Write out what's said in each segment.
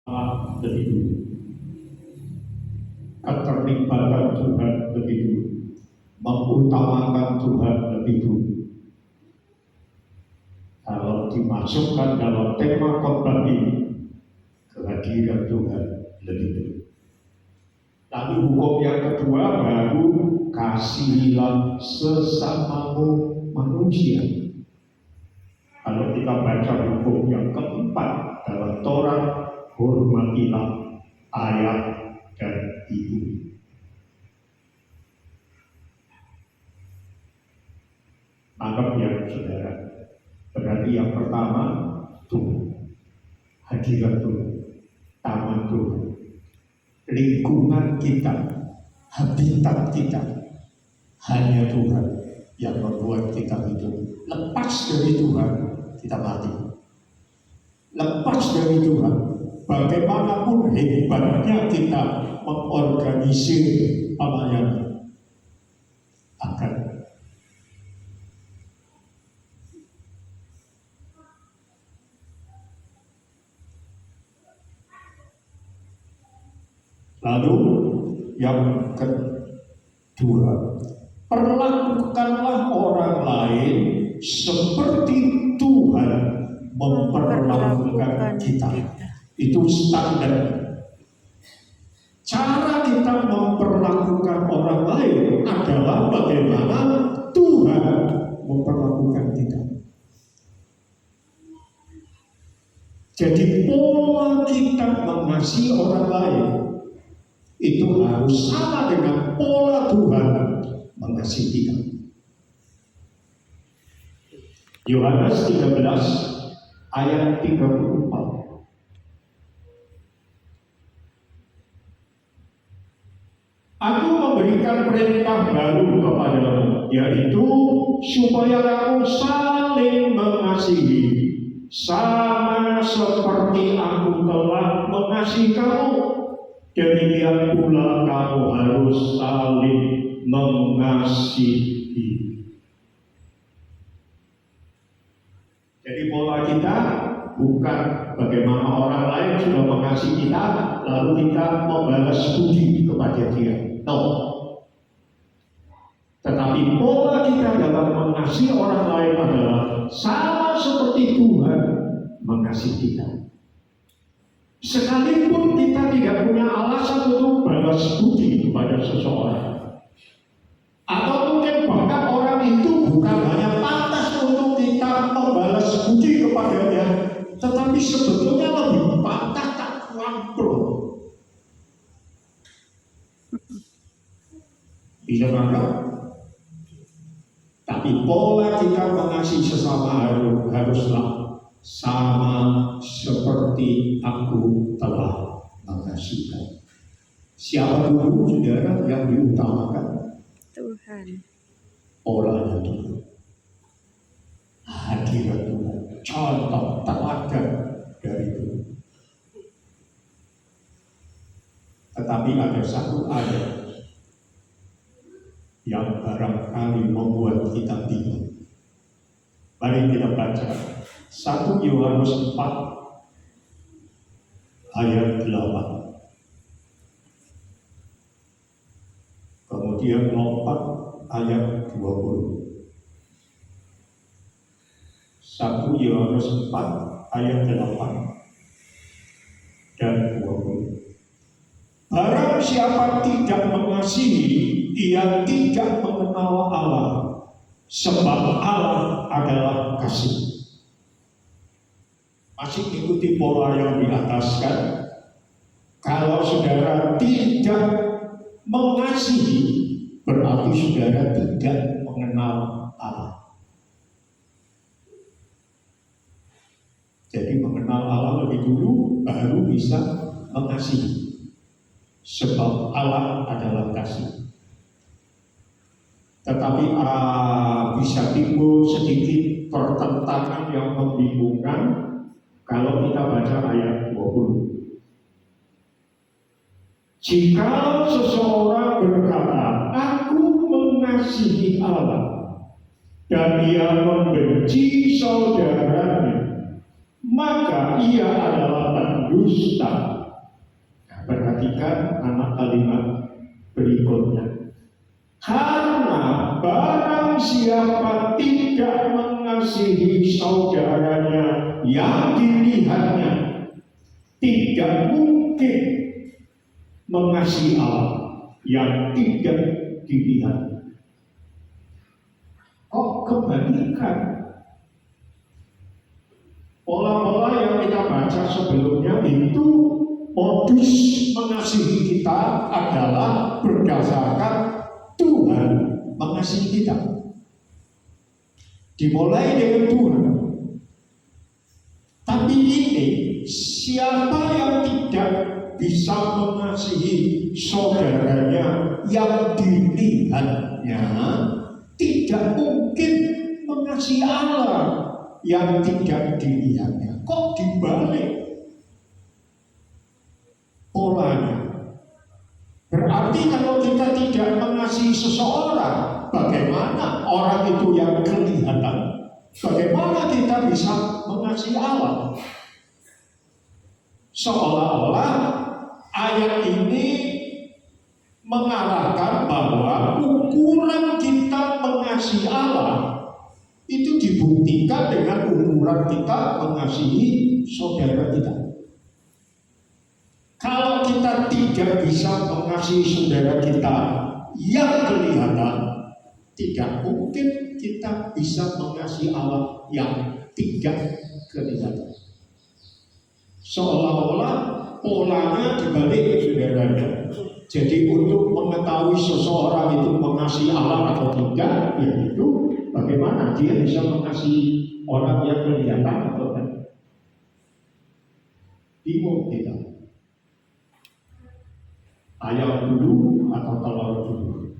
lebih dulu, keterlibatan Tuhan lebih dulu, mengutamakan Tuhan lebih dulu. Kalau dimasukkan dalam tema khotbah ini, kehadiran Tuhan lebih dulu. Lalu hukum yang kedua baru kasihilah sesamamu manusia. Kalau kita baca hukum yang keempat dalam Torah, hormatilah ayah dan ibu. Anggap ya saudara, berarti yang pertama Tuhan, hadirat Tuhan, taman Tuhan, lingkungan kita, habitat kita, hanya Tuhan yang membuat kita hidup. Lepas dari Tuhan, kita mati. Lepas dari Tuhan, bagaimanapun hebatnya kita mengorganisir pelayanan, akan lalu yang kedua, perlakukanlah orang lain seperti Tuhan memperlakukan kita. Itu standar. Cara kita memperlakukan orang lain adalah bagaimana Tuhan memperlakukan kita. Jadi pola kita mengasihi orang lain itu harus sama dengan pola Tuhan mengasihi kita. Yohanes 13 ayat 34. Aku memberikan perintah baru kepadamu, yaitu supaya kamu saling mengasihi, sama seperti aku telah mengasihi kamu. Demikian pula kamu harus saling mengasihi. Jadi pola kita bukan bagaimana orang lain sudah mengasihi kita, lalu kita membalas budi kepada dia. No. Tetapi pola kita dalam mengasihi orang lain adalah sama seperti Tuhan mengasihi kita. Sekalipun kita tidak punya alasan untuk balas budi kepada seseorang, atau mungkin bahkan orang itu bukan hanya pantas untuk kita membalas budi kepadanya, tetapi sebetulnya lebih pantas tak kuampul. Bisa menganggap? Tapi pola kita mengasihi sesama haruslah sama seperti aku telah mengasihi. Siapa dulu saudara yang diutamakan? Tuhan. Polanya Tuhan, hadirat Tuhan, contoh teladan dari Tuhan. Tetapi ada satu ayat yang barangkali membuat kita bingung. Mari kita baca 1 Yohanes 4 ayat 8. Kemudian lompat ayat 20. 1 Yohanes 4 ayat 8 dan 20. Barang siapa tidak mengasihi, ia tidak mengenal Allah, sebab Allah adalah kasih. Masih ikuti pola yang di atas kan? Kalau saudara tidak mengasihi, berarti saudara tidak mengenal Allah. Jadi mengenal Allah lebih dulu, baru bisa mengasihi. Sebab Allah adalah kasih. Tetapi bisa timbul sedikit pertentangan yang membingungkan kalau kita baca ayat 20. Jika seseorang berkata, aku mengasihi Allah, dan dia membenci saudaranya, maka ia adalah pendusta. Nah, perhatikan anak kalimat berikutnya. Karena barang siapa tidak mengasihi saudaranya yang dilihatnya, tidak mungkin mengasihi Allah yang tidak dilihat. Kok kebalikan? Pola-pola yang kita baca sebelumnya itu modus mengasihi kita adalah berdasarkan Tuhan mengasihi kita. Dimulai dengan Tuhan. Tapi ini siapa yang tidak bisa mengasihi saudaranya yang dilihatnya, tidak mungkin mengasihi Allah yang tidak dilihatnya. Kok dibalik polanya? Berarti kalau kita tidak mengasihi seseorang, bagaimana orang itu yang kelihatan? Bagaimana kita bisa mengasihi Allah? Seolah-olah ayat ini mengarahkan bahwa ukuran kita mengasihi Allah itu dibuktikan dengan ukuran kita mengasihi saudara kita. Kalau kita tidak bisa mengasihi saudara kita yang kelihatan, tidak mungkin kita bisa mengasihi Allah yang tidak kelihatan. Seolah-olah polanya dibalik, saudara. Jadi untuk mengetahui seseorang itu mengasihi Allah atau tidak, yaitu bagaimana dia bisa mengasihi orang yang kelihatan atau tidak. Bingung kita. Ayam dulu atau telur dulu.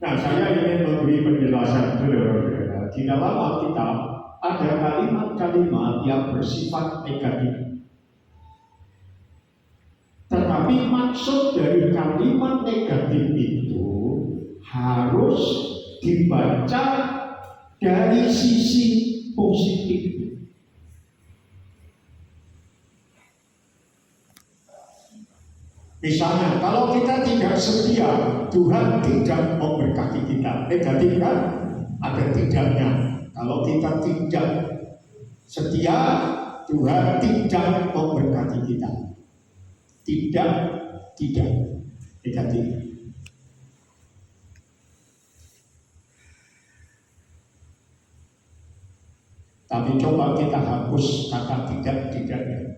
Nah, saya ingin memberi penjelasan dulu. Di dalam Alkitab ada kalimat-kalimat yang bersifat negatif. Tetapi maksud dari kalimat negatif itu harus dibaca dari sisi positif. Misalnya, kalau kita tidak setia, Tuhan tidak memberkati kita. Negatif kan? Ada tidaknya. Kalau kita tidak setia, Tuhan tidak memberkati kita. Tidak negatif. Tapi coba kita hapus kata tidaknya.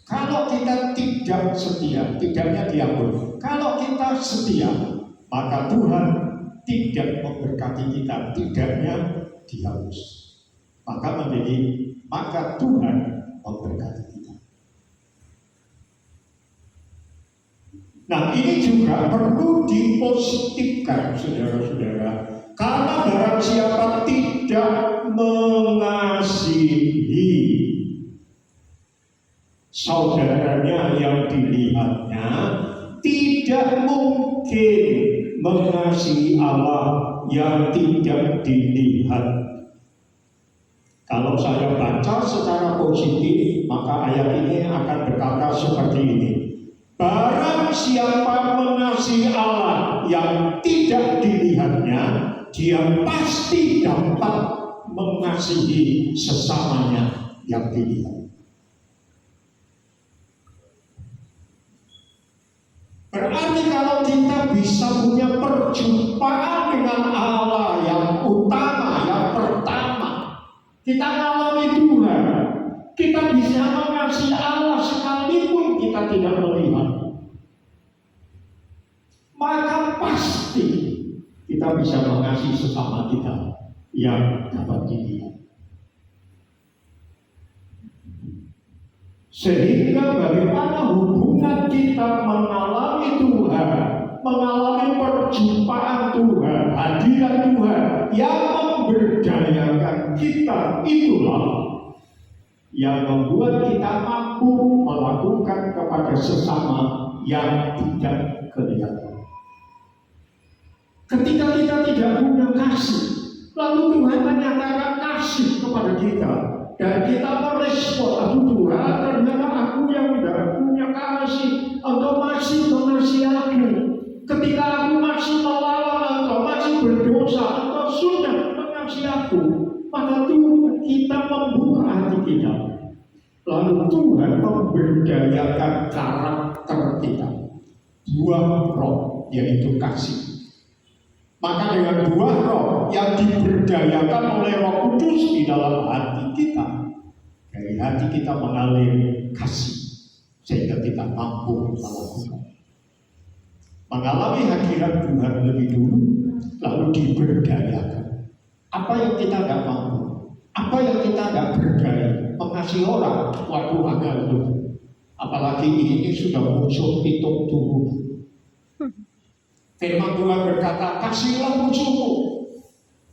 Kalau kita tidak setia, tidaknya dihapus. Kalau kita setia, maka Tuhan tidak memberkati kita, tidaknya dihapus. Maka Tuhan memberkati kita. Nah, ini juga perlu dipositifkan, saudara-saudara. Karena barang siapa tidak mengasihi saudaranya yang dilihatnya, tidak mungkin mengasihi Allah yang tidak dilihat. Kalau saya baca secara positif, maka ayat ini akan berkata seperti ini. Barang siapa mengasihi Allah yang tidak dilihatnya, dia pasti dapat mengasihi sesamanya yang dilihat. Berarti kalau kita bisa punya perjumpaan dengan Allah yang utama, yang pertama, kita mengalami Tuhan, kita bisa mengasihi Allah sekalipun kita tidak melihat, maka pasti kita bisa mengasihi sesama kita yang dapat dilihat. Sehingga bagaimana hubungan kita mengalami Tuhan, mengalami perjumpaan Tuhan, hadirat Tuhan yang memberdayakan kita, itulah yang membuat kita mampu melakukan kepada sesama yang tidak kelihatan. Ketika kita tidak punya kasih, Lalu Tuhan menyatakan kasih kepada kita. Dan kita merespon, aduh Tuhan, ternyata aku yang tidak punya kasih. Engkau masih mengasihi aku. Ketika aku masih melawan Engkau, masih berdosa, Engkau sudah mengasihi aku. Maka Tuhan, kita membuka hati kita. Lalu Tuhan memberdayakan karakter kita. Buah roh, yaitu kasih. Maka dengan buah roh yang diberdayakan oleh Roh Kudus di dalam hati kita, dari hati kita mengalir kasih, sehingga kita mampu melakukan. Mengalami hadirat Tuhan lebih dulu, lalu diberdayakan. Apa yang kita nggak mampu, apa yang kita nggak berdaya, mengasihi orang, waduh agak lupa. Apalagi ini sudah muncul hitung tubuh. Firman Tuhan berkata, kasihlah musuhmu,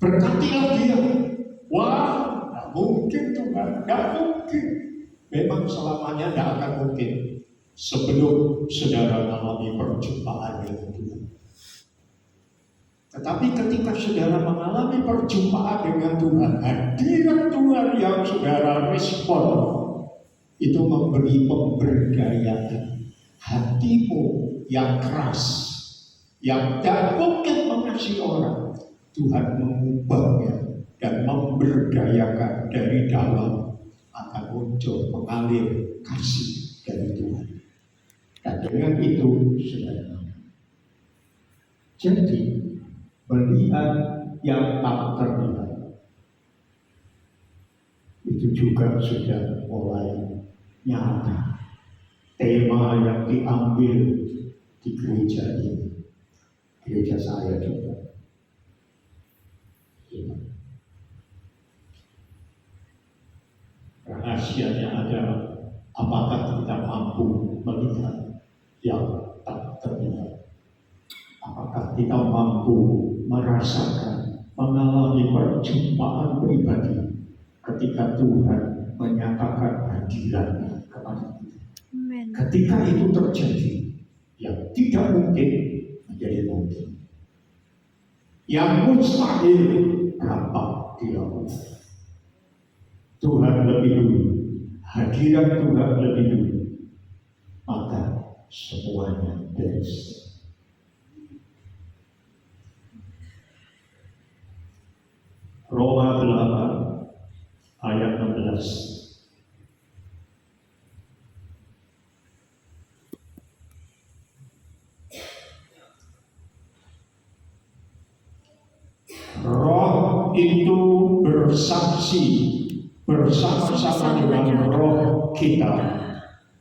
berkatilah dia. Wah, tidak mungkin Tuhan, tidak mungkin. Memang selamanya tidak akan mungkin sebelum saudara mengalami perjumpaan dengan Tuhan. Tetapi ketika saudara mengalami perjumpaan dengan Tuhan, hadirat Tuhan yang saudara respon, itu memberi pemberdayaan. Hatimu yang keras, yang tidak mungkin mengasihi orang, Tuhan mengubahnya dan memberdayakan dari dalam, akan muncul mengalir kasih dari Tuhan. Dan dengan itu saudara, jadi melihat yang tak terlihat itu juga sudah mulai nyata. Tema yang diambil di gereja ini, gereja saya juga. Rahasianya adalah apakah kita mampu melihat yang tak terlihat. Apakah kita mampu merasakan, mengalami perjumpaan pribadi ketika Tuhan menyatakan hadiratnya kepada kita. Amen. Ketika itu terjadi, yang tidak mungkin menjadi mungkin. Yang mustahil dapat dilakukan. Tuhan lebih dulu, hadirat Tuhan lebih dulu, maka semuanya beres. Roma 8 ayat 16. Roh itu bersaksi bersama-sama dengan roh kita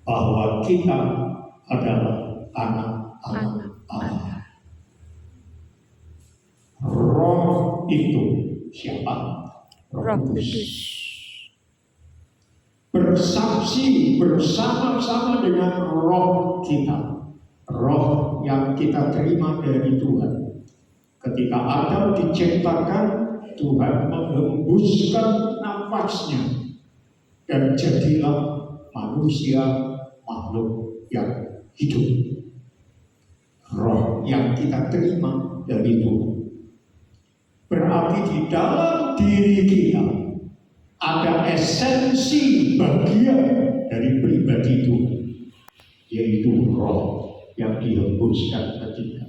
bahwa kita adalah anak-anak Allah. Roh itu siapa? Roh Kudus. Bersaksi bersama-sama dengan roh kita, roh yang kita terima dari Tuhan. Ketika Adam diciptakan, Tuhan menghembuskan nafasnya dan jadilah manusia makhluk yang hidup. Roh yang kita terima dari Tuhan. Berarti di dalam diri kita ada esensi bagian dari pribadi Tuhan, yaitu roh yang dihembuskan ke kita.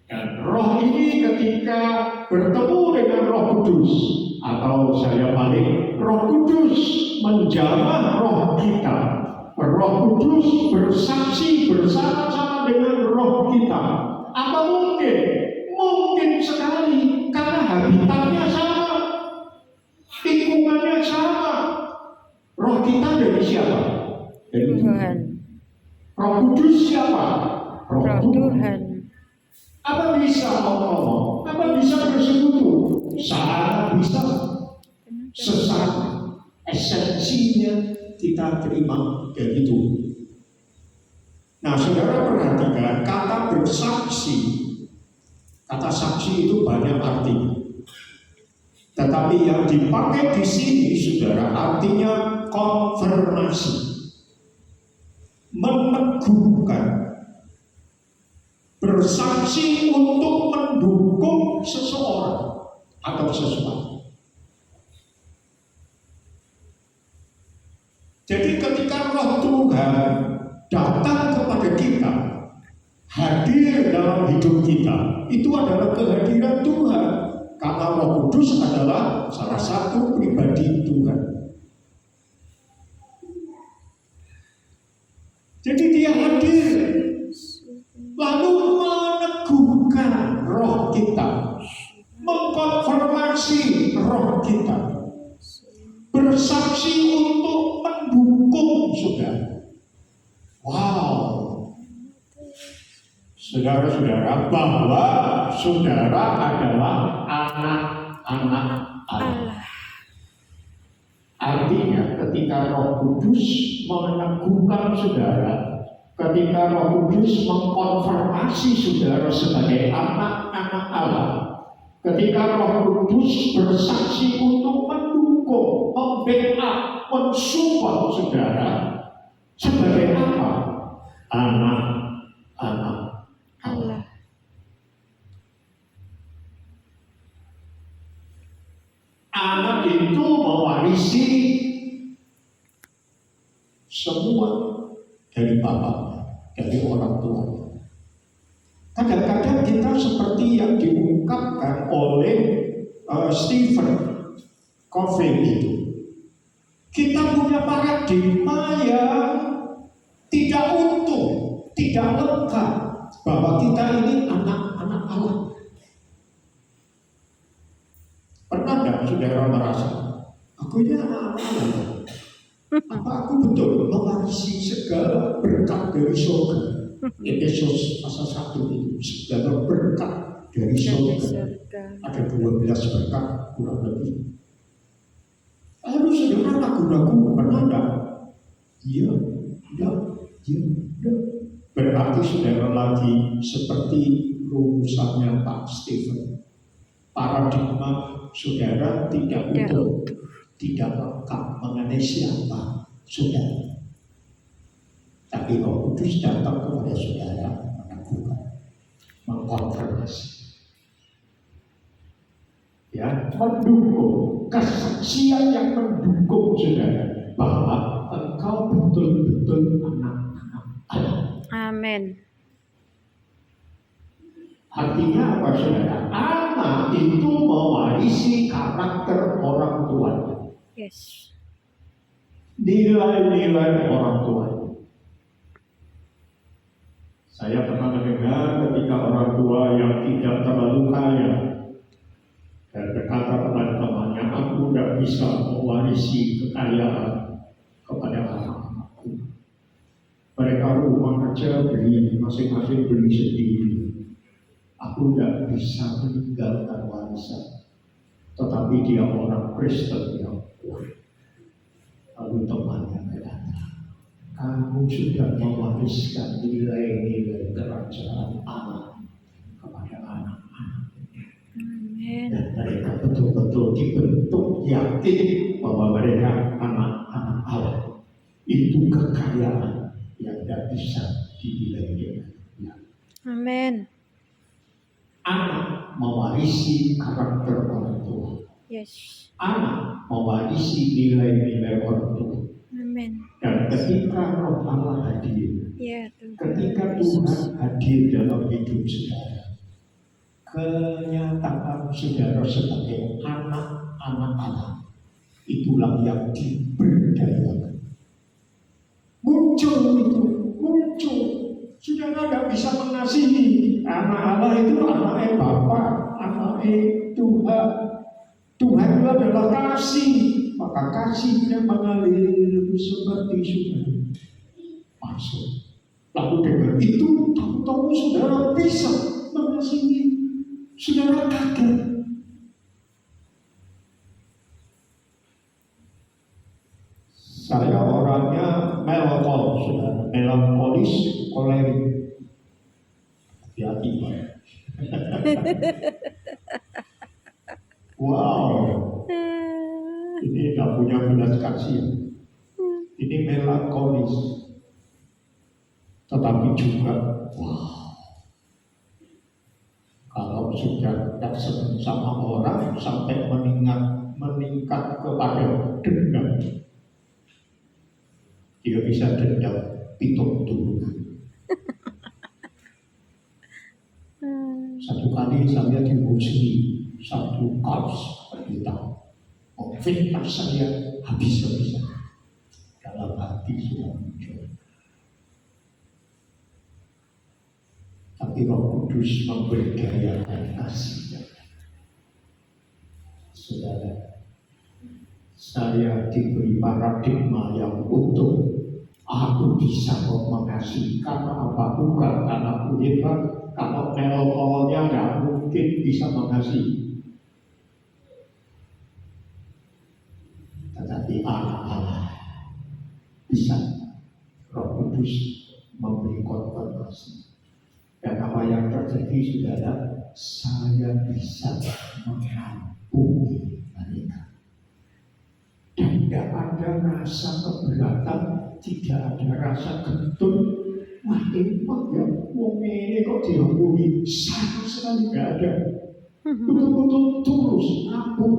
Dan roh ini ketika bertemu dengan Roh Kudus, atau saya balik, Roh Kudus menjamah roh kita. Roh Kudus bersaksi bersama-sama dengan roh kita. Apa mungkin? Mungkin sekali, karena habitatnya sama, lingkungannya sama. Roh kita dari siapa? Dari Tuhan. Roh Kudus siapa? Roh Tuhan. Apa bisa ngomong? Apa bisa bersekutu? Sangat bisa. Sesama. Esensinya kita terima dari itu. Nah, saudara perhatikan kata bersaksi. Kata saksi itu banyak arti. Tetapi yang dipakai di sini, saudara, artinya konfirmasi, meneguhkan. Bersaksi untuk mendukung seseorang. atau sesuatu. Jadi ketika Roh Tuhan datang kepada kita, hadir dalam hidup kita, itu adalah kehadiran Tuhan. Karena Roh Kudus adalah salah satu pribadi Tuhan. Jadi dia hadir, lalu meneguhkan roh kita, mengkonfirmasi roh kita, bersaksi untuk mendukung saudara. Wow, saudara-saudara, bahwa saudara adalah anak-anak Allah. Artinya ketika Roh Kudus meneguhkan saudara, ketika Roh Kudus mengkonfirmasi saudara sebagai anak-anak Allah, ketika Roh Kudus bersaksi untuk mendukung, membackup, mensupport saudara sebagai apa? Anak-anak Allah. Anak itu mewarisi semua dari bapaknya, dari orang tuanya. Kadang-kadang kita seperti yang diungkapkan oleh Stephen Covey itu. Kita punya paradigma yang tidak utuh, tidak lengkap bahwa kita ini anak-anak Allah. Pernah tidak saudara merasa, aku ini anak-anak Allah? Apa aku betul mewarisi segala berkat dari surga? Efesus pasal 1 itu segala berkat dari surga. Ada 12 berkat kurang lebih. Lalu saudara ragu-ragu, pernah tidak? Iya. Berarti saudara lagi seperti rumusannya Pak Stephen. Paradigma saudara tidak utuh, tidak lengkap mengenai siapa saudara. Tapi Roh Kudus datang kepada saudara, meneguhkan, mengkonfirmasi, ya, mendukung, kesaksian yang mendukung saudara bahwa engkau betul-betul anak-anak Allah. Amin. Artinya apa saudara? Anak itu mewarisi karakter orang tuanya. Yes. Nilai-nilai orang tuanya. Saya pernah mendengar ketika orang tua yang tidak terlalu kaya dan berkata kepada temannya, aku tidak bisa mewarisi kekayaan kepada anak-anakku. Mereka rumah aja beli, masing-masing beli sendiri. Aku tidak bisa meninggalkan warisan. Tetapi dia orang Kristen yang kuat. Lalu temannya berkata, kamu sudah mewariskan nilai-nilai kerajaan Allah kepada anak-anak. Dan mereka betul-betul dibentuk yakin bahwa mereka anak-anak Allah. Itu kekayaan yang tidak bisa dinilai. Amin. Anak mewarisi karakter orang tua. Yes. Anak mewarisi nilai-nilai orang tua. Amin. Dan ketika Roh Allah hadir, Ya, ketika Tuhan hadir dalam hidup saudara, kenyataan saudara sebagai anak-anak Allah, itulah yang diberdayakan. Muncul. Saudara tidak bisa mengasihi anak Allah itu anaknya Bapa, anaknya Tuhan. Tuhan itu adalah kasih, maka kasihnya mengalir seperti sungai masuk. Lalu dengan itu tahu-tahu saudara bisa mengasihi. Saudara kaget. Saya orangnya melankolis, kolerik. Hati-hati, Pak. Wow, ini tidak punya belas kasih. Ini melankolis, tetapi juga wow. Kalau sudah tidak senang sama orang sampai meningkat kepada dendam. Dia bisa dendam pitung dulu. Satu kali saya dimusuhi satu kaos berita, fitnah saya habis-habisan. Dalam hati sudah muncul. Tapi Roh Kudus memberdayakan kasihnya. Saudara, saya diberi paradigma yang utuh. Aku bisa mengasihi karena apa? Bukan karena aku hebat, kalau melolnya nggak mungkin bisa mengasihi. Tetapi anak-anak bisa. Roh Kudus memberi konfirmasi. Dan apa yang terjadi, saudara, saya bisa mengampuni mereka. Dan tidak ada rasa keberatan, tidak ada rasa gendut. Wah, emang ya, wong ini kok diampuni? Sama sekali tidak ada. Betul-betul tulus, ampun.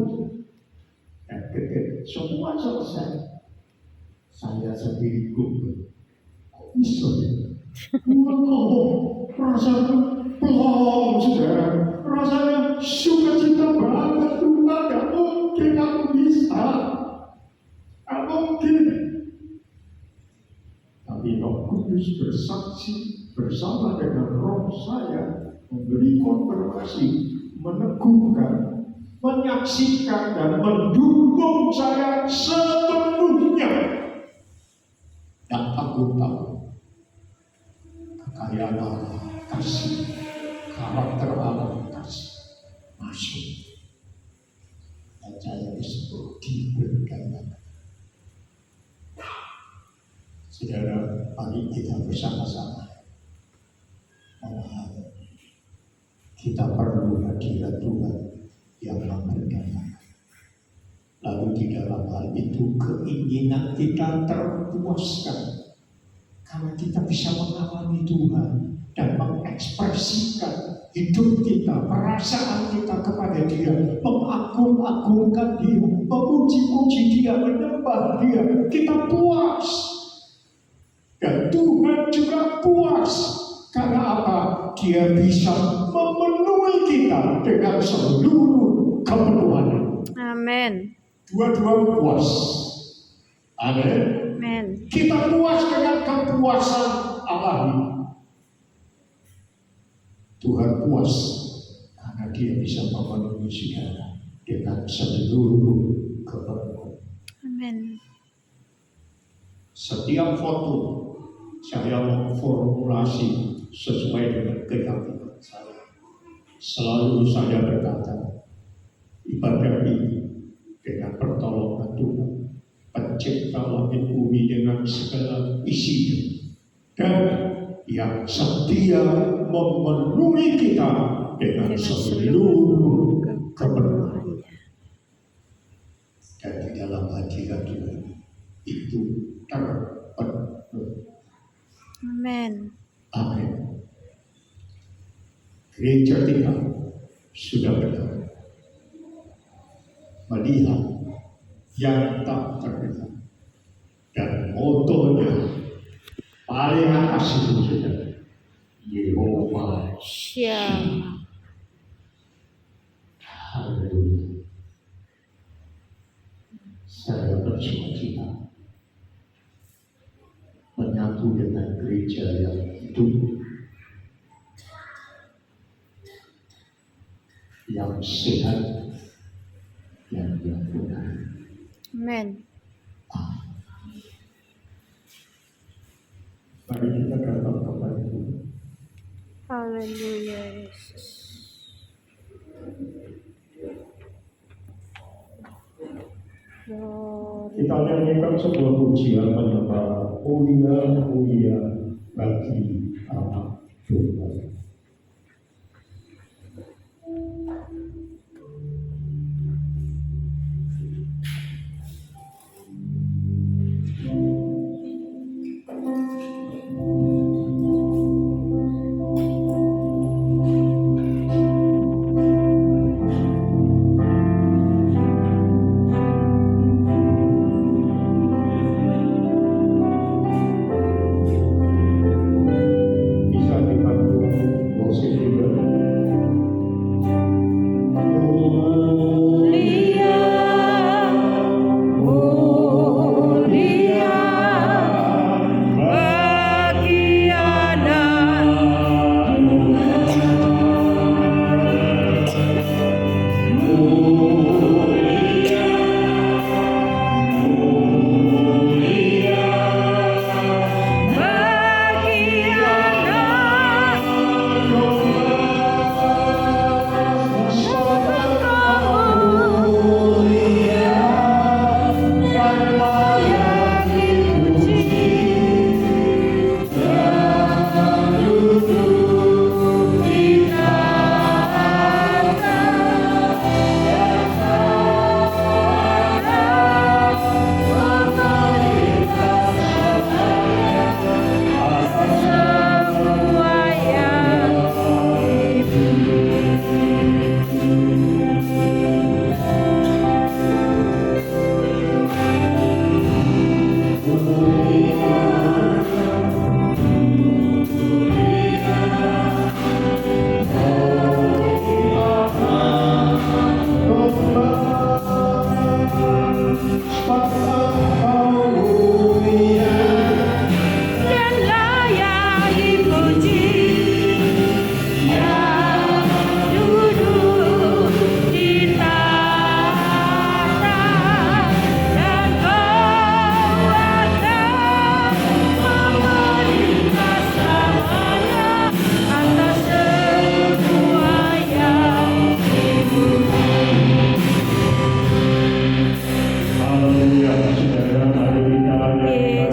Dan ketika semua selesai, saya sendiri gugur. Kok bisa ya? Rasanya pelong, saudara. Rasanya sukacita banget. Tuhan, gak mungkin aku bisa. Gak mungkin. Tapi Roh Kudus bersaksi bersama dengan roh saya, memberi konfirmasi, meneguhkan, menyaksikan dan mendukung saya sepenuhnya. Dan aku tahu kekayaan Allah, kasih, karakter Allah, kasih masuk. Dan saya disebut diberdayakan. Saudara, mari kita bersama-sama memahami kita perlu hadirat Tuhan yang memberdayakan. Lalu di dalam hal itu keinginan kita terpuaskan karena kita bisa mengalami Tuhan dan mengekspresikan hidup kita, perasaan kita kepada Dia, mengagung-agungkan Dia, memuji-muji Dia, menyembah Dia. Kita puas. Dan Tuhan juga puas. Karena apa? Dia bisa memenuhi kita dengan seluruh kepenuhan. Amin. Dua-dua puas. Amin. Amin. Kita puas dengan kepuasan Allahi. Tuhan puas karena Dia bisa memenuhi segala dengan seluruh kepenuhan. Amin. Setiap foto saya memformulasi sesuai dengan keyakinan saya. Selalu saya berkata, ibadah ini dengan pertolongan Tuhan, pencipta langit bumi dengan segala isinya, dan yang setia memenuhi kita dengan seluruh kepenuhannya. Dan di dalam hadirat Tuhan itu terpenuhi. Amin. Amin. Gereja kita sudah benar melihat yang tak terlihat, dan motonya paling atas itu sudah Yehova Syama. Haleluya. Saya bersukacita menyatu dengan gereja yang hidup, yang sehat, yang benar. Amin. Mari kita datang kepada Tuhan. Haleluya Yesus. Kita nyanyikan sebuah pujian menyembah mulia bagi anak Tuhan.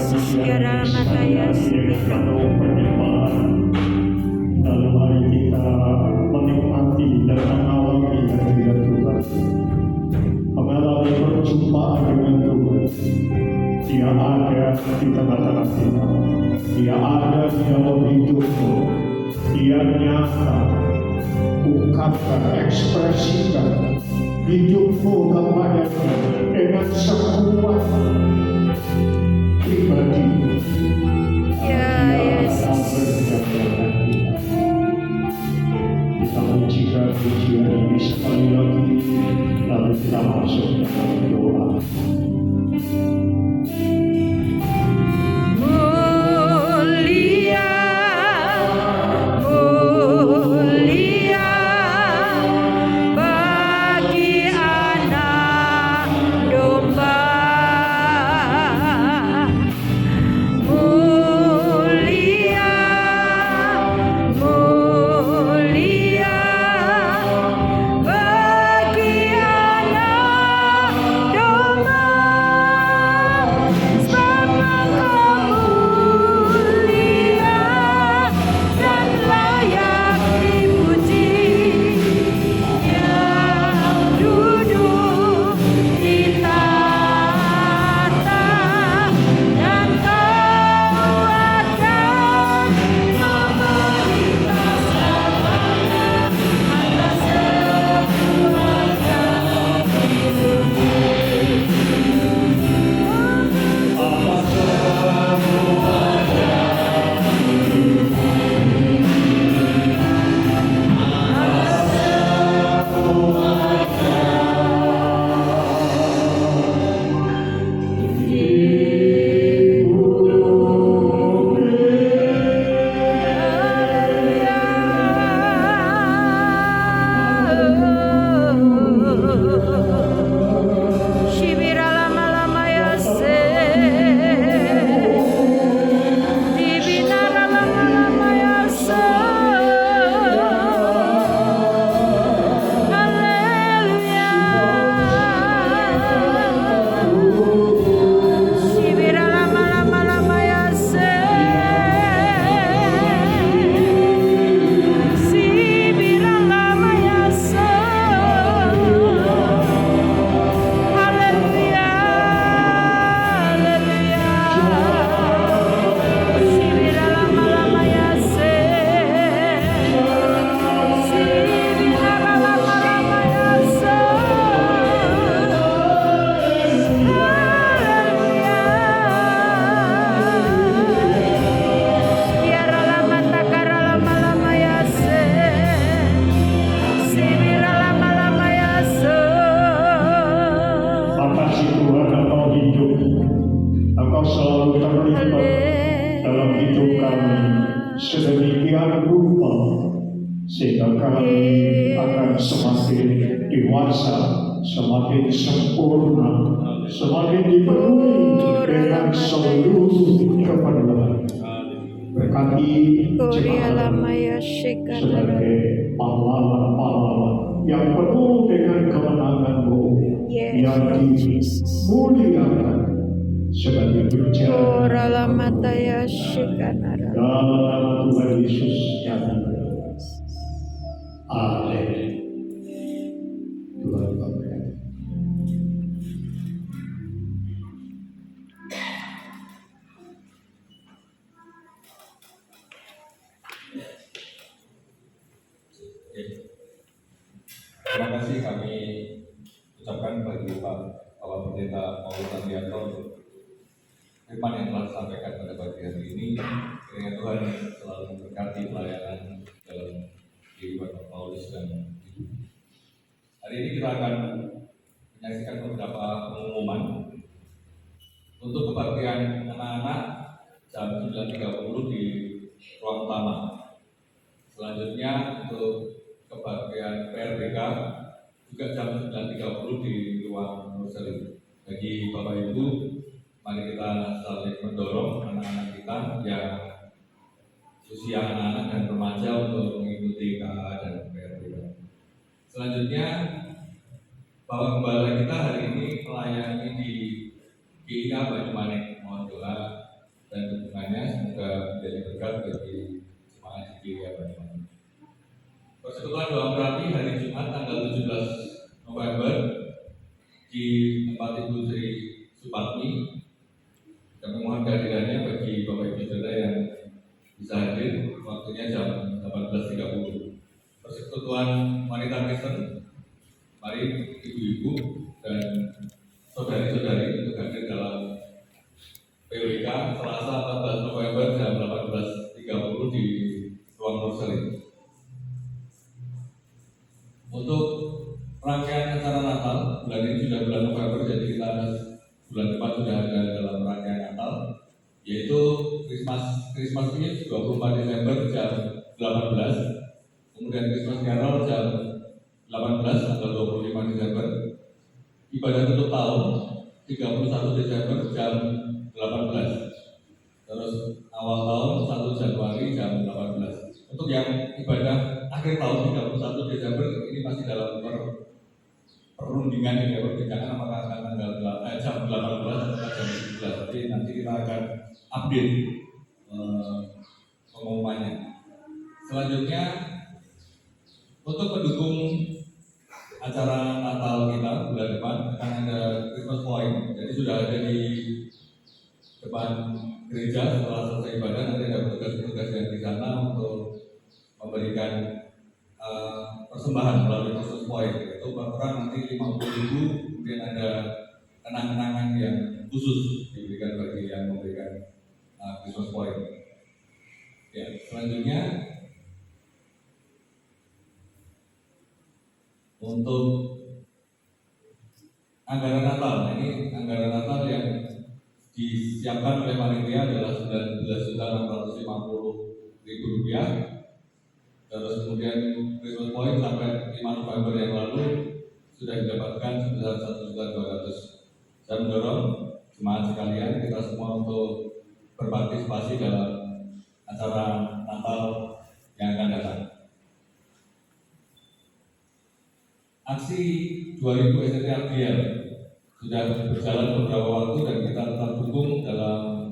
Yesus, ya Ramata Yesus. Dalam hari kita menikmati dan mengawali hadirat Tuhan, mengalami perjumpaan dengan Tuhan. Dia ada di tengah-tengah kita. Dia ada di dalam hidupmu. Dia nyata. Ungkapkan, ekspresikan hidupmu kepadanya dengan sekuat pribadi. Ya Yesus. Kita mengucapkan pujian ini sekali lagi, lalu kita masuk dalam doa. sedemikian rupa sehingga kami akan semakin dewasa, semakin sempurna, semakin dipenuhi dengan seluruh kepenuhan. Berkati jemaat sebagai pahlawan-pahlawan yang penuh dengan kemenangan-Mu yang dimuliakan sebagai berjalan dalam nama Tuhan Yesus yang hidup. Amin. Tuhan memberkati. Terima kasih kami ucapkan bagi Bapak Pendeta Paulus Andrianto untuk firman yang telah disampaikan pada pagi hari ini. Kiranya Tuhan selalu memberkati pelayanan dalam kehidupan Bapak Paulus dan Ibu. Hari ini kita akan menyaksikan beberapa pengumuman untuk kebaktian anak-anak jam 9.30 di ruang utama. Selanjutnya untuk kebaktian PRBK juga jam 9.30 di ruang nursery. Bagi Bapak Ibu, mari kita saling mendorong anak-anak kita yang usia anak-anak dan remaja untuk mengikuti KA dan PRBK. Selanjutnya, Bapak Gembala kita hari ini melayani di GIA Banyumanik. Mohon doa berkat bagi jemaah GKI Banyuwangi. Persekutuan doa merapi hari Jumat tanggal 17 November di tempat Ibu Sri Supatmi. Kami mohon kehadirannya bagi Bapak Ibu Saudara yang bisa hadir, waktunya jam 18.30. Persekutuan Wanita Kristen, mari ibu-ibu dan saudari-saudari untuk hadir dalam PWK Selasa 14 November jam 18.30 di ruang Rosalia. Untuk rangkaian acara Natal, bulan ini sudah bulan November, jadi kita bulan depan sudah ada dalam rangkaian Natal, yaitu Christmas Eve 24 Desember jam 18, kemudian Christmas Carol jam 18 tanggal 25 Desember, ibadah tutup tahun 31 Desember jam 18, terus awal tahun 1 Januari jam 18. Untuk yang ibadah akhir tahun 31 Desember ini masih dalam perundingan, perbincangan apakah akan jam 18 atau jam 17. Tapi nanti kita akan update pengumumannya. Selanjutnya, untuk mendukung acara Natal kita bulan depan akan ada Christmas Point. Jadi sudah ada di depan gereja. Setelah selesai ibadah nanti ada petugas-petugas yang di sana untuk memberikan persembahan melalui Christmas Point. Itu per orang nanti 50.000, kemudian ada kenang-kenangan yang khusus diberikan bagi yang memberikan Christmas Point. Ya, selanjutnya untuk anggaran Natal. Ini anggaran Natal yang disiapkan oleh panitia adalah Rp19.650.000. Terus kemudian Christmas Point sampai 5 November yang lalu sudah didapatkan sebesar 1.200.000. Saya mendorong jemaat sekalian kita semua untuk berpartisipasi dalam acara Natal yang akan datang. Aksi 2000 STT ABL sudah berjalan beberapa waktu dan kita tetap dukung dalam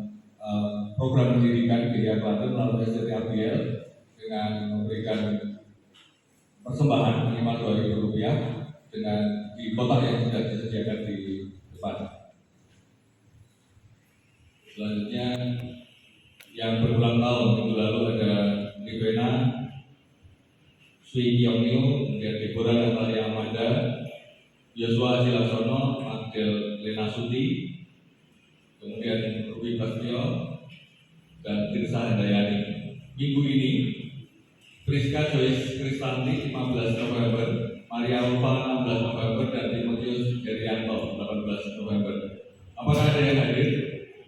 program pendidikan GKI Klaten melalui STT ABL dengan memberikan persembahan minimal Rp2.000 dengan di kotak yang sudah disediakan di depan. Selanjutnya yang berulang tahun minggu lalu ada Rivena Sui Kyongil, kemudian Deborah Natalia Amanda, Yosua Silaksono, Magdel Lena Suti, kemudian Ruby Bastio, dan Tirsa Handayani. Minggu ini Priska Joyce Kristanti 15 November, Maria Ulfa 16 November, dan Timotius Herianto 18 November. Apakah ada yang hadir?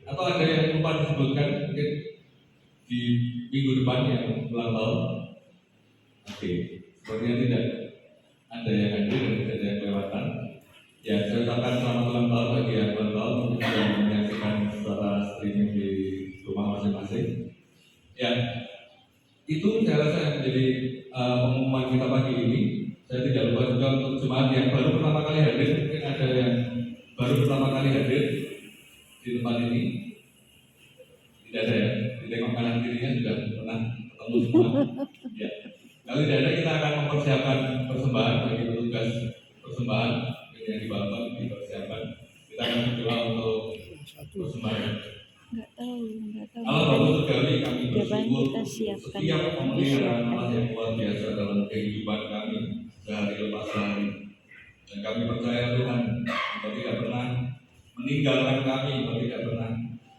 Atau ada yang lupa disebutkan mungkin di minggu depan yang ulang tahun? Oke, sepertinya tidak ada yang hadir dan tidak ada yang kelewatan. Ya, saya ucapkan selamat ulang tahun bagi yang ulang tahun untuk yang menyaksikan secara streaming di rumah masing-masing. Ya, itu saya rasa yang menjadi pengumuman kita pagi ini. Saya tidak lupa juga untuk jemaat yang baru pertama kali hadir, mungkin ada yang baru pertama kali hadir di tempat ini. Tidak ada ya, di tengok kanan kirinya sudah pernah ketemu semua. Ya. Kalau tidak ada, kita akan mempersiapkan persembahan bagi petugas persembahan yang di balkon dipersiapkan. Kita akan berdoa untuk persembahan. Nggak tahu. Allah Bapa Surgawi, kami bersyukur kita siapkan, setiap pemeliharaan Allah yang luar biasa dalam kehidupan kami sehari lepas hari. Dan kami percaya Tuhan, Engkau tidak pernah meninggalkan kami, Engkau tidak pernah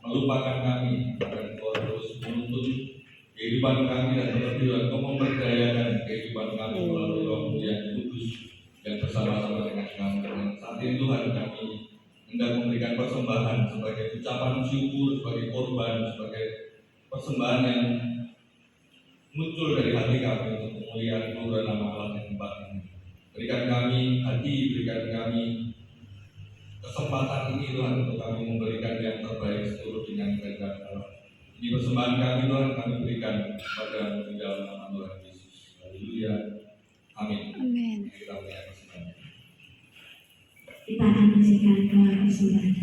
melupakan kami, dan Engkau terus menuntun kehidupan kami dan terus Engkau memberdayakan kehidupan kami melalui Roh-Mu yang kudus dan bersama-sama dengan kami. Dan saat ini Tuhan, kami hendak memberikan persembahan sebagai ucapan syukur, sebagai korban, sebagai persembahan yang muncul dari hati kami untuk memuliakan kemuliaan nama Allah di tempat ini. Berikan kami hati, berikan kami kesempatan ini Tuhan untuk kami memberikan yang terbaik seluruh dengan kehendak Allah. Ini persembahan kami Tuhan, kami berikan kepada di dalam nama Tuhan Yesus. Haleluya. Amin. Amin. Kita mulai persembahan. Kita akan menyaksikan doa persembahan.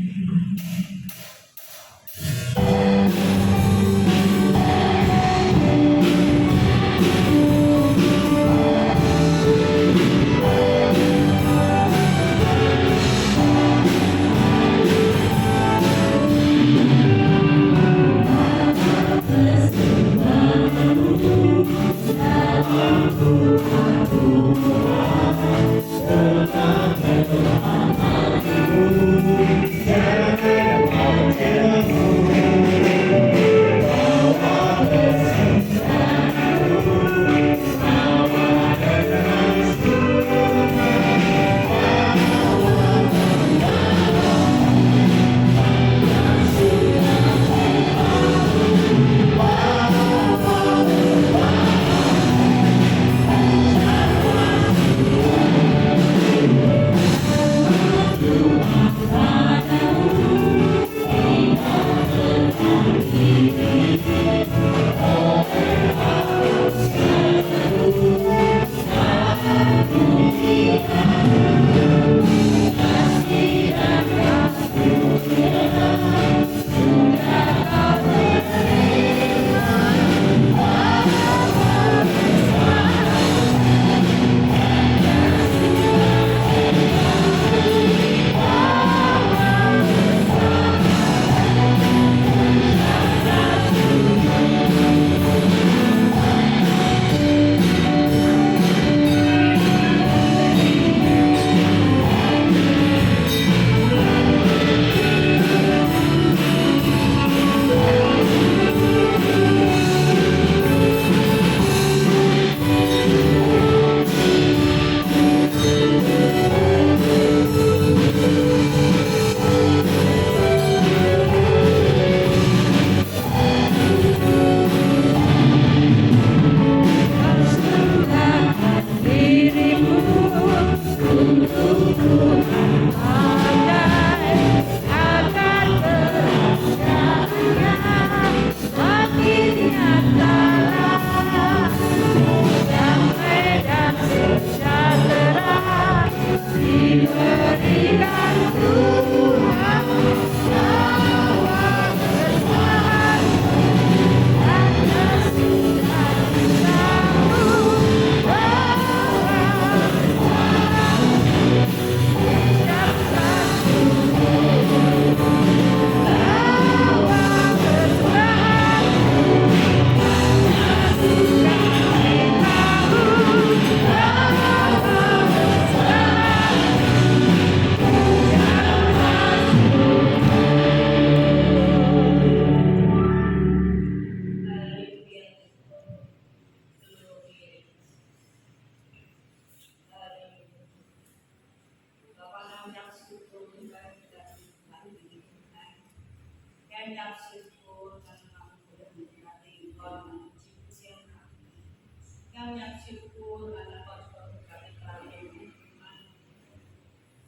Kami syukur karena Kau sudah berkati kami Tuhan.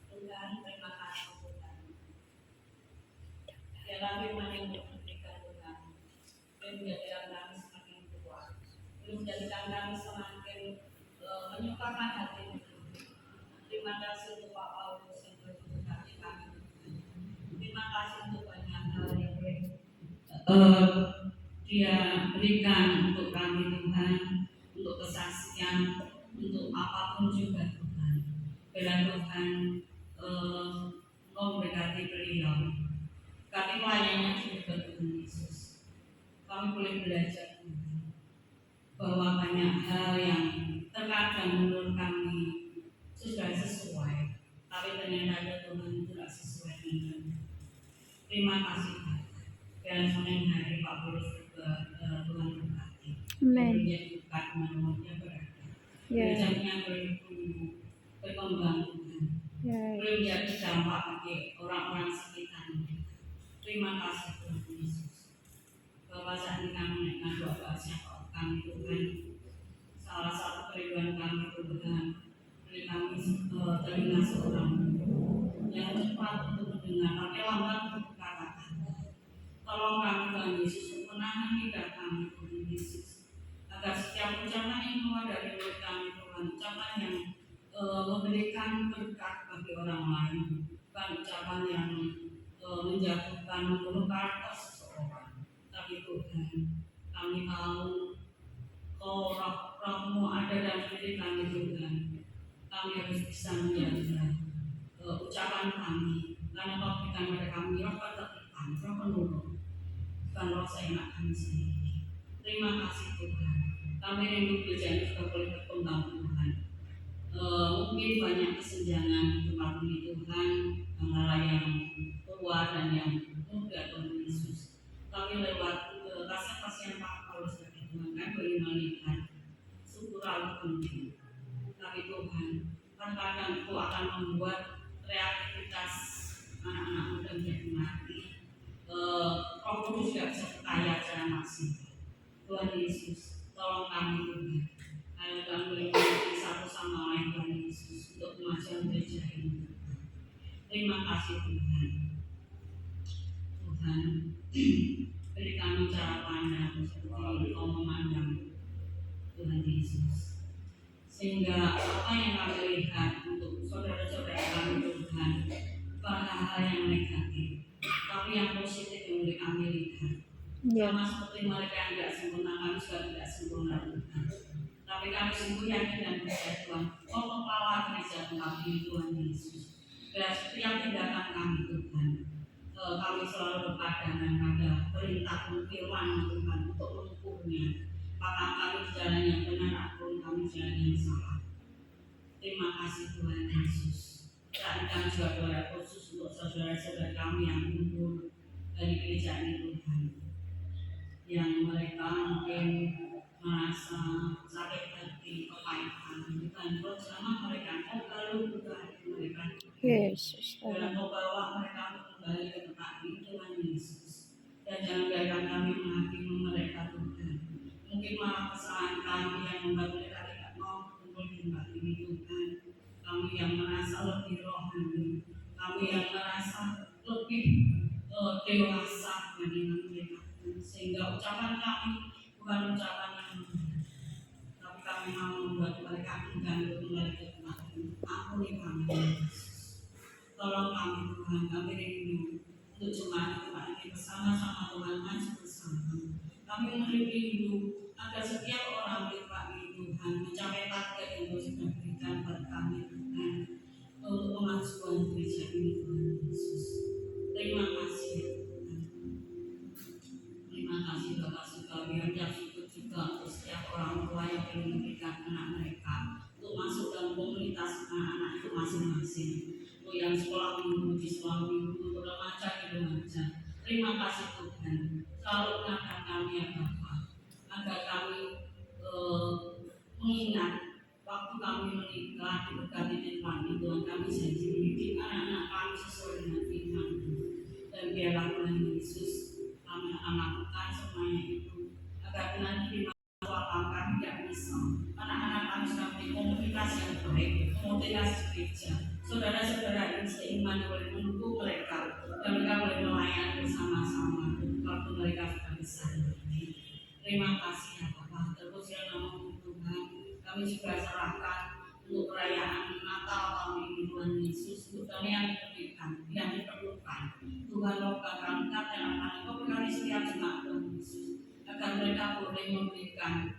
Tuhan, terima kasih Tuhan. Biarlah firman yang memberikan Tuhan, dan menjadikan kami semakin kuat, dan menjadikan kami semakin menyukakan hati Tuhan. Terima kasih untuk Pak Paulus yang berhati kami. Terima kasih untuk banyak hal yang dia berikan untuk kami Tuhan, untuk kesaksian, untuk apapun juga Tuhan. Bila Tuhan memberkati beliau, kami melayani juga Tuhan Yesus. Kami boleh belajar Tuhan, bahwa banyak hal yang terkadang menurut kami sudah sesuai, tapi ternyata Tuhan tidak sesuai dengan kami. Terima kasih Pak. Dan sore hari Pak Paulus juga Tuhan berkati. Amen. Menjadi bukan teman-temannya berada. Ya. Kerjanya berkembang Tuhan. Ya. Boleh menjadi dampak bagi orang-orang sekitarnya. Terima kasih Tuhan Yesus. Bapak saat ini kami menaikkan doa siapa kami Tuhan. Salah satu kerinduan kami Tuhan, beri kami telinga seorang yang cepat untuk mendengar, tapi lambat untuk berkata-kata. Tolong kami Tuhan Yesus, menahan lidah kami Tuhan Yesus, agar setiap ucapan yang keluar dari mulut kami Tuhan, ucapan yang memberikan berkat bagi orang lain, bukan ucapan yang menjatuhkan, membunuh karakter seseorang. Tapi Tuhan, kami tahu Roh-Mu ada dalam diri kami Tuhan. Kami harus bisa menjaga ucapan kami, karena Kau berikan pada kami roh ketertiban, roh penurut, bukan roh seenak kami sendiri. Terima kasih Tuhan. Kami rindu gereja ini juga boleh berkembang Tuhan. Mungkin banyak kesenjangan di tempat ini Tuhan, antara yang tua dan yang muda Tuhan Yesus. Kami lewat kasih-kasihan Pak Paulus tadi Tuhan, kan boleh melihat syukur lalu penting. Tapi Tuhan, kadang-kadang itu akan membuat kreativitas anak-anak muda menjadi mati. Roh Kudus tidak bisa berkarya secara maksimal. Tuhan Yesus, tolong kami Tuhan. Ayo kami boleh mengerti satu sama lain Tuhan Yesus untuk kemajuan gereja ini. Terima kasih Tuhan. Tuhan, beri kami cara pandang seperti Kau memandang Tuhan Yesus. Sehingga apa yang kami lihat untuk saudara-saudara kami Tuhan, bukan hal-hal yang negatif, tapi yang positif yang boleh kami lihat. Ya. Sama seperti mereka yang tidak sempurna, kami juga tidak sempurna Tuhan. Tapi kami sungguh yakin dan percaya Tuhan, Kau kepala gereja kami Tuhan Yesus. Dan setiap tindakan kami Tuhan, kami selalu berpadangan pada perintah firman Tuhan untuk mengukurnya. Apakah kami jalan yang benar ataupun kami jalan yang salah. Terima kasih Tuhan Yesus. Saat kami juga doa khusus untuk saudara-saudara kami yang mundur dari gereja ini Tuhan, yang mereka mungkin merasa sakit hati, kepahitan, bukan Kau selama mereka, Kau lalu buka hati mereka, Yesus. dan Kau bawa mereka kembali ke tempat ini Tuhan Yesus. Dan jangan biarkan kami menghakimi mereka Tuhan. Mungkin malah kesalahan kami yang membuat mereka tidak mau kumpul di tempat ini Tuhan. Kami yang merasa lebih rohani, kami yang merasa lebih dewasa dibandingkan mereka, sehingga ucapan kami bukan ucapan yang mudah, tapi kami mau membuat mereka enggan kembali ke tempat ini. Ampuni kami Yesus. Tolong kami Tuhan, kami rindu untuk jemaat tempat ini bersama-sama Tuhan, maju bersama. Kami rindu agar setiap orang di tempat ini Tuhan mencapai target yang Kau sudah berikan buat kami Tuhan, untuk kemajuan gereja ini Tuhan Yesus. Terima kasih Tuhan. Terima kasih Bapak Surga, biar syukur juga untuk setiap orang tua yang ingin memberikan anak mereka untuk masuk dalam komunitas anak-anak itu masing-masing. Untuk yang sekolah minggu di sekolah minggu, untuk remaja di remaja. Terima kasih Tuhan. Selalu ingatkan kami ya Bapak, agar kami mengingat waktu kami menikah diberkati Tuhan Tuhan kami janji mendidik anak-anak kami sesuai dengan firman. Dan biarlah Tuhan Yesus kami akan lakukan semuanya itu agar jika nanti di masa lapang kami tidak bisa, anak-anak kami sedang di komunitas yang baik, komunitas gereja. Saudara-saudara yang seiman boleh mendukung mereka dan mereka boleh melayani bersama-sama waktu mereka sudah besar. Terima kasih ya Bapak, terpujilah nama Tuhan. Kami juga serahkan untuk perayaan Natal tahun ini Tuhan Yesus, untuk kami yang diperlukan, Tuhan Bapak kami dan anak Engkau berkati setiap jemaat Tuhan Yesus, agar mereka boleh memberikan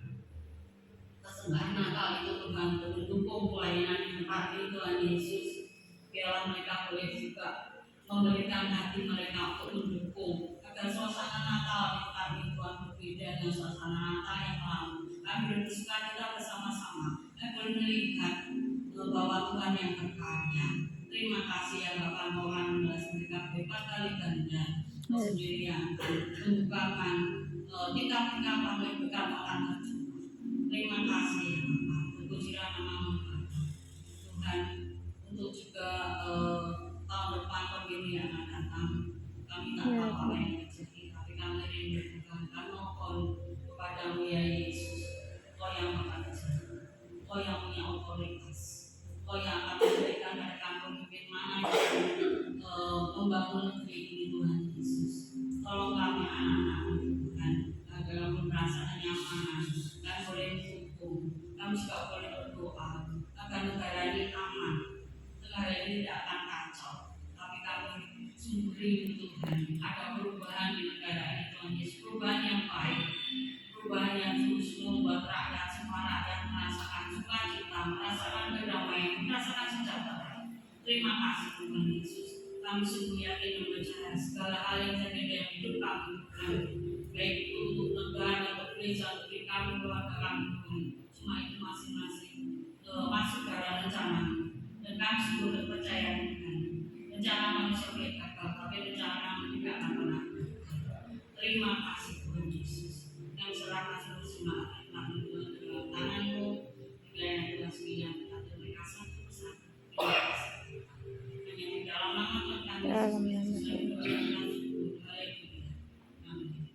persembahan Natal itu Tuhan untuk mendukung pelayanan yang pagi Tuhan Yesus. Biarlah mereka boleh juga memberikan hati mereka untuk mendukung agar suasana Natal yang pagi Tuhan berbeda dengan suasana Natal yang lalu. Kami bersuka kita bersama-sama dan boleh melihat bahwa Tuhan yang berkarya. Terima kasih ya Bapak, Tuhan membalas mereka berkali ganda sendiri yang membukakan tingkap-tingkap yang berkat akan terjumpa. Terima kasih ya Bapak, terpujilah nama-Mu Tuhan. Untuk juga tahun depan pemilu yang akan datang, kami tak tahu apa yang terjadi, tapi kami rindu Tuhan, kami mohon kepada-Mu ya Yesus, Kau yang maha besar, Kau yang punya otoritas, Kau yang akan memberikan mereka pemimpin mana yang membangun negeri ini Tuhan Yesus. Tolong kami anak-anak-Mu Tuhan, agar kami merasa kenyamanan dan boleh mendukung. Kami juga boleh berdoa agar negara ini aman, negara ini tidak akan kacau, tapi kami sungguh rindu Tuhan ada perubahan di negara ini Tuhan Yesus, perubahan yang baik, perubahan yang sungguh membuat rakyat semua rakyat merasakan sukacita, merasakan kedamaian, merasakan sejahtera. Terima kasih Tuhan Yesus. Kami sungguh yakin dan percaya segala hal yang terjadi dalam hidup kami Tuhan, baik itu untuk negara, untuk gereja, untuk diri kami, keluarga kami Tuhan, semua itu masing-masing masuk dalam rencana. Dan kami sungguh berpercaya Tuhan, rencana manusia boleh gagal, tapi rencana kami tidak akan pernah gagal. Terima kasih Tuhan Yesus, yang serahkan seluruh jemaat kami Tuhan dalam tangan-Mu, yang Tuhan sembilan kita mereka satu persatu. Terima kasih. Hanya di dalam nama Tuhan Yesus, dan doa syukur. Haleluya. Amin.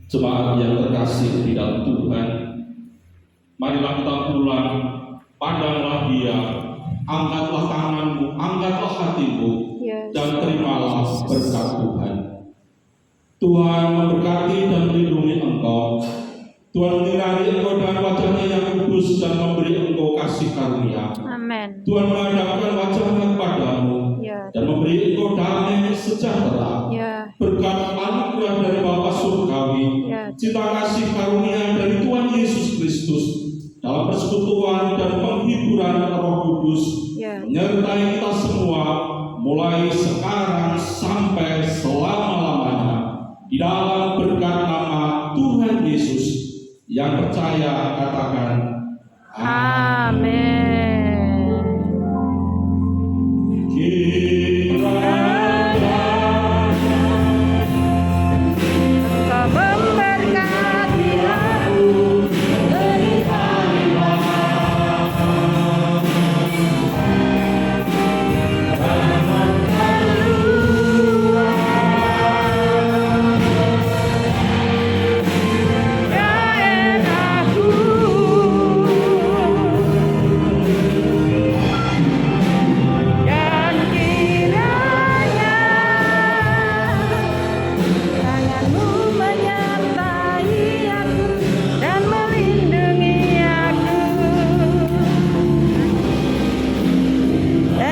Jemaat yang terkasih di dalam Tuhan, marilah kita pulang, pandanglah Dia, angkatlah tanganmu, angkatlah hatimu, dan terimalah berkat Tuhan. Tuhan memberkati dan melindungi engkau. Tuhan menyinari engkau dengan wajah-Nya yang kudus dan memberi engkau kasih karunia. Amin. Tuhan menghadapkan wajah-Nya kepadamu dan memberi engkau damai sejahtera. Berkat anugerah dari Bapa Surgawi, cinta kasih karunia dari Tuhan Yesus Kristus, dalam persekutuan dan penghiburan Roh Kudus, menyertai kita semua mulai sekarang sampai selama-lamanya, di dalam berkat nama Tuhan Yesus. Yang percaya katakan Amin. Kau memberkati aku dari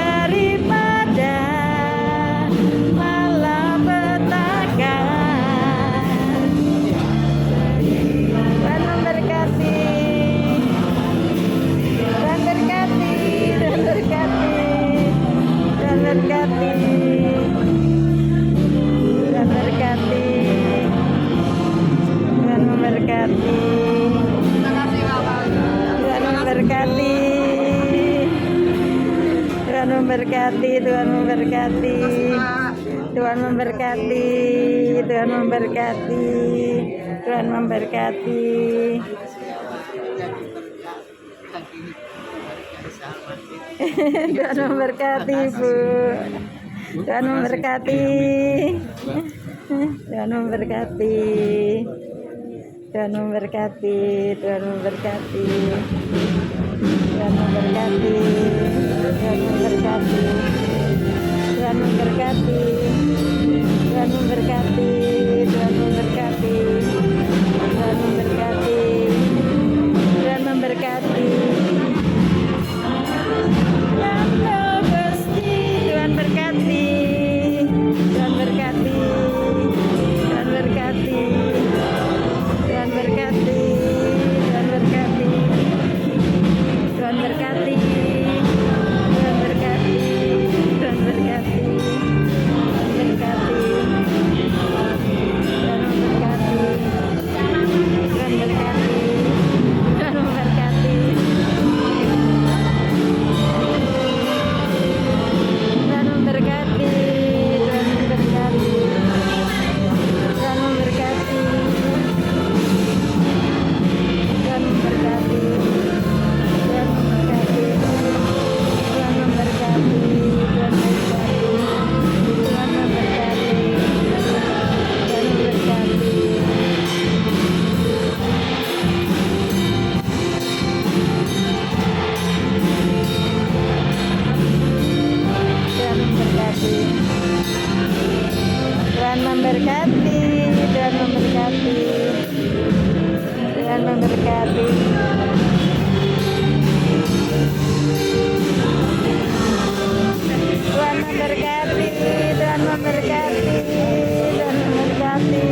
hari Tuhan memberkati, Tuhan memberkati, Tuhan memberkati, Tuhan memberkati. Tuhan memberkati, Bu. Tuhan memberkati. Tuhan Tuhan memberkati. Tuhan memberkati. Tuhan memberkati. Tuhan memberkati. Tuhan memberkati. Tuhan memberkati. Tuhan memberkati. Tuhan memberkati. Tuhan memberkati. Tuhan memberkati. Tuhan berkati. Tuhan berkati. Tuhan berkati. Tuhan berkati. Tuhan berkati. Tuhan berkati. Tuhan berkati. Tuhan berkati. Tuhan berkati. Tuhan memberkati. Tuhan berkati. Tuhan memberkati. Tuhan memberkati. Tuhan memberkati. Tuhan memberkati. Tuhan memberkati. Tuhan memberkati. Tuhan memberkati. Tuhan memberkati. Tuhan memberkati. Tuhan memberkati. Tuhan memberkati. Tuhan memberkati. Tuhan memberkati. Tuhan memberkati. Tuhan memberkati. Tuhan memberkati. Tuhan memberkati.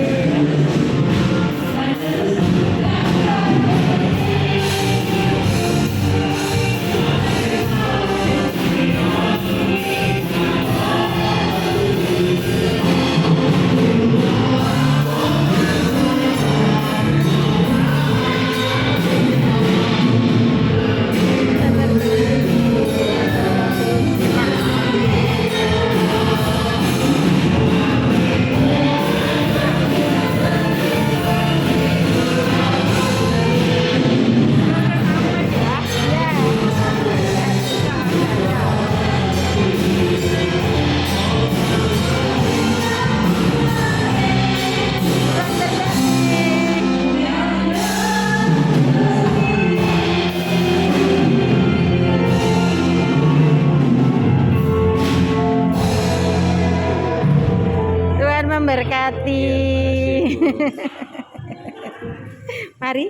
Tuhan memberkati. Mari.